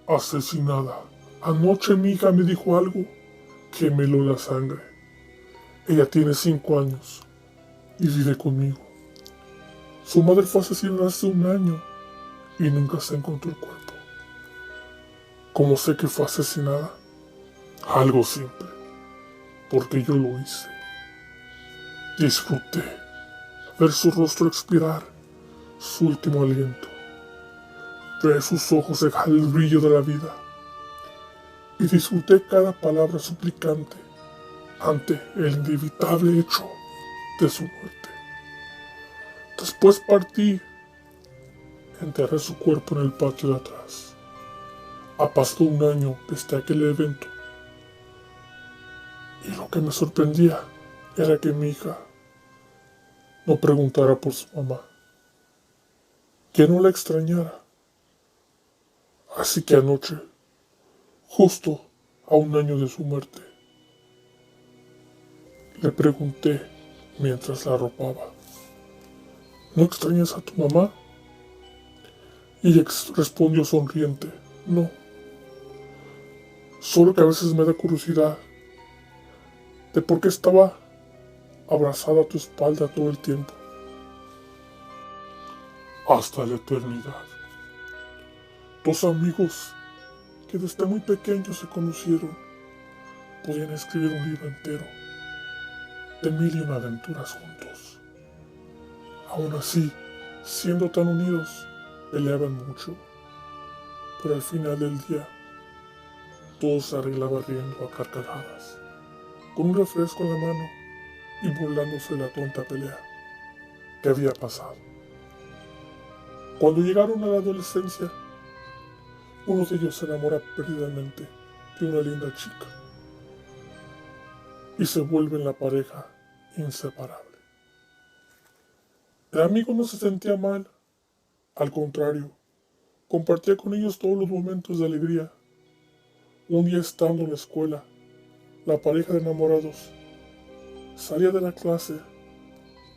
Asesinada. Anoche mi hija me dijo algo que me heló la sangre. Ella tiene 5 años y vive conmigo. Su madre fue asesinada hace 1 año y nunca se encontró el cuerpo. ¿Cómo sé que fue asesinada? Algo simple, porque yo lo hice. Disfruté ver su rostro expirar su último aliento, ver sus ojos dejar el brillo de la vida, y disfruté cada palabra suplicante ante el inevitable hecho de su muerte. Después partí, enterré su cuerpo en el patio de atrás. Ha pasado 1 año desde aquel evento, y lo que me sorprendía era que mi hija no preguntara por su mamá, que no la extrañara. Así que anoche, justo a 1 año de su muerte, le pregunté mientras la arropaba: ¿no extrañas a tu mamá? Y ella respondió sonriente: no, solo que a veces me da curiosidad de por qué estaba abrazada a tu espalda todo el tiempo. Hasta la eternidad. 2 amigos que desde muy pequeños se conocieron podían escribir un libro entero de 1001 aventuras juntos. Aún así, siendo tan unidos, peleaban mucho, pero al final del día todo se arreglaba riendo a carcajadas, con un refresco en la mano y burlándose de la tonta pelea que había pasado. Cuando llegaron a la adolescencia, uno de ellos se enamora perdidamente de una linda chica y se vuelven la pareja inseparable. El amigo no se sentía mal, al contrario, compartía con ellos todos los momentos de alegría. Un día, estando en la escuela, la pareja de enamorados salía de la clase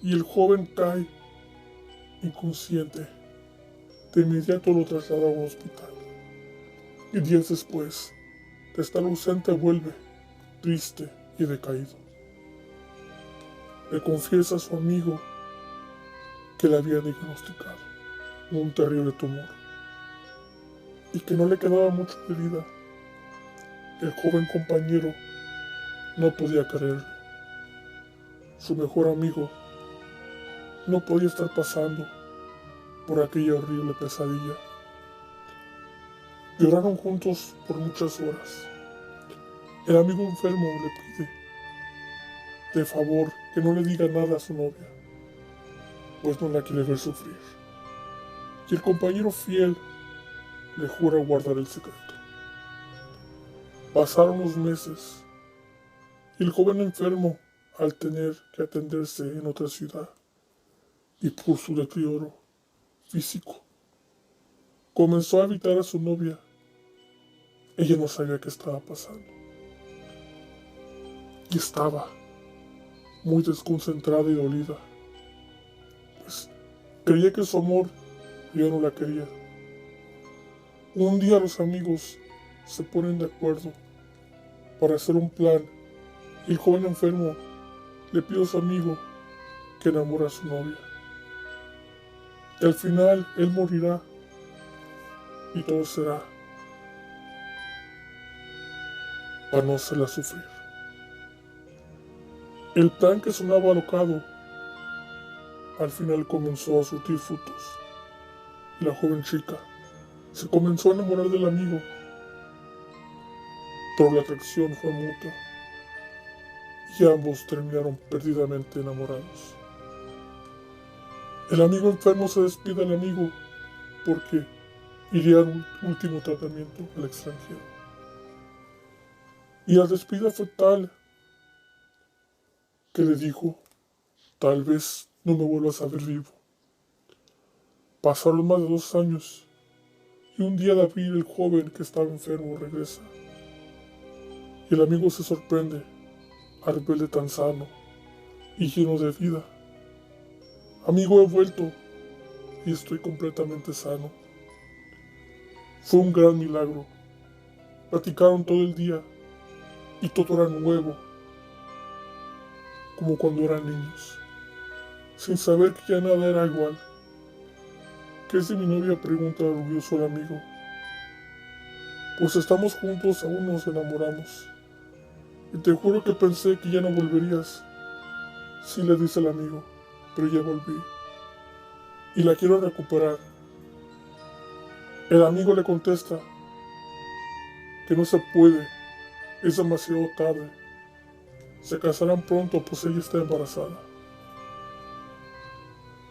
y el joven cae inconsciente. De inmediato lo traslada a un hospital. Y días después, de estar ausente, vuelve, triste y decaído. Le confiesa a su amigo que le había diagnosticado un terrible tumor y que no le quedaba mucho de vida. El joven compañero no podía creerlo. Su mejor amigo no podía estar pasando por aquella horrible pesadilla. Lloraron juntos por muchas horas. El amigo enfermo le pide, de favor, que no le diga nada a su novia, pues no la quiere ver sufrir. Y el compañero fiel le jura guardar el secreto. Pasaron los meses y el joven enfermo, al tener que atenderse en otra ciudad y por su deterioro físico, comenzó a evitar a su novia. Ella no sabía qué estaba pasando y estaba muy desconcentrada y dolida, pues creía que su amor ya no la quería. Un día los amigos se ponen de acuerdo para hacer un plan y el joven enfermo le pide a su amigo que enamore a su novia. Y al final él morirá y todo será para no hacerla sufrir. El plan, que sonaba alocado, al final comenzó a surtir frutos. Y la joven chica se comenzó a enamorar del amigo, pero la atracción fue mutua y ambos terminaron perdidamente enamorados. El amigo enfermo se despide del amigo porque iría a un último tratamiento al extranjero. Y la despedida fue tal que le dijo: tal vez no me vuelvas a ver vivo. Pasaron más de 2 años y un día de abril el joven que estaba enfermo regresa. Y el amigo se sorprende al verle tan sano y lleno de vida. Amigo, he vuelto y estoy completamente sano. Fue un gran milagro Platicaron todo el día y todo era nuevo, como cuando eran niños, sin saber que ya nada era igual. ¿Qué es de mi novia?, pregunta orgulloso el amigo. Pues estamos juntos, aún nos enamoramos. Y te juro que pensé que ya no volverías. Sí, le dice el amigo, pero ya volví. Y la quiero recuperar. El amigo le contesta que no se puede, es demasiado tarde. Se casarán pronto, pues ella está embarazada.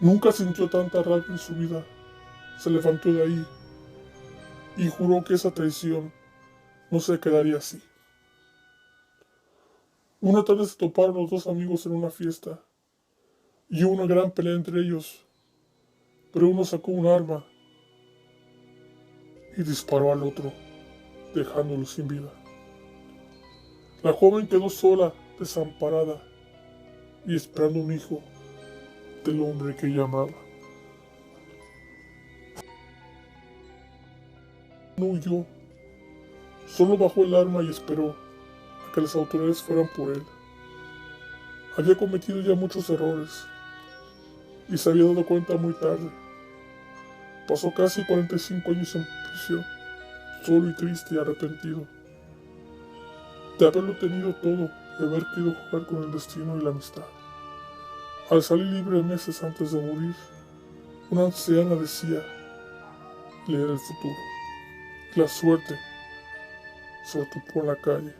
Nunca sintió tanta rabia en su vida. Se levantó de ahí y juró que esa traición no se quedaría así. Una tarde se toparon los dos amigos en una fiesta y hubo una gran pelea entre ellos, pero uno sacó un arma y disparó al otro, dejándolo sin vida. La joven quedó sola, desamparada y esperando un hijo del hombre que ella amaba. No huyó, solo bajó el arma y esperó a que las autoridades fueran por él. Había cometido ya muchos errores y se había dado cuenta muy tarde. Pasó casi 45 años en prisión, solo y triste y arrepentido de haberlo tenido todo, de haber querido jugar con el destino y la amistad. Al salir libre meses antes de morir, una anciana decía leer el futuro. La suerte se lo topó en la calle.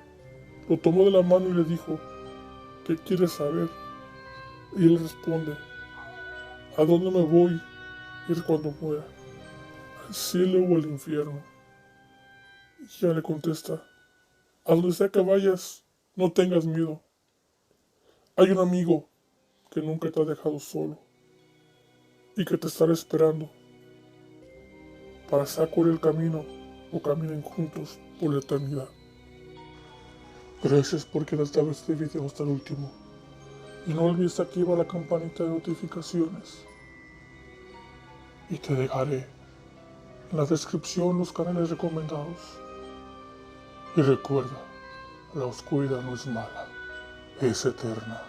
Lo tomó de la mano y le dijo, ¿qué quieres saber? Y él responde, ¿a dónde me voy a ir cuando muera? ¿Al cielo o al infierno? Y ella le contesta, a donde sea que vayas, no tengas miedo. Hay un amigo que nunca te ha dejado solo y que te estará esperando para sacar el camino o caminen juntos por la eternidad. Gracias por quedarte a ver este video hasta el último. Y no olvides activar la campanita de notificaciones. Y te dejaré en la descripción los canales recomendados. Y recuerda, la oscuridad no es mala, es eterna.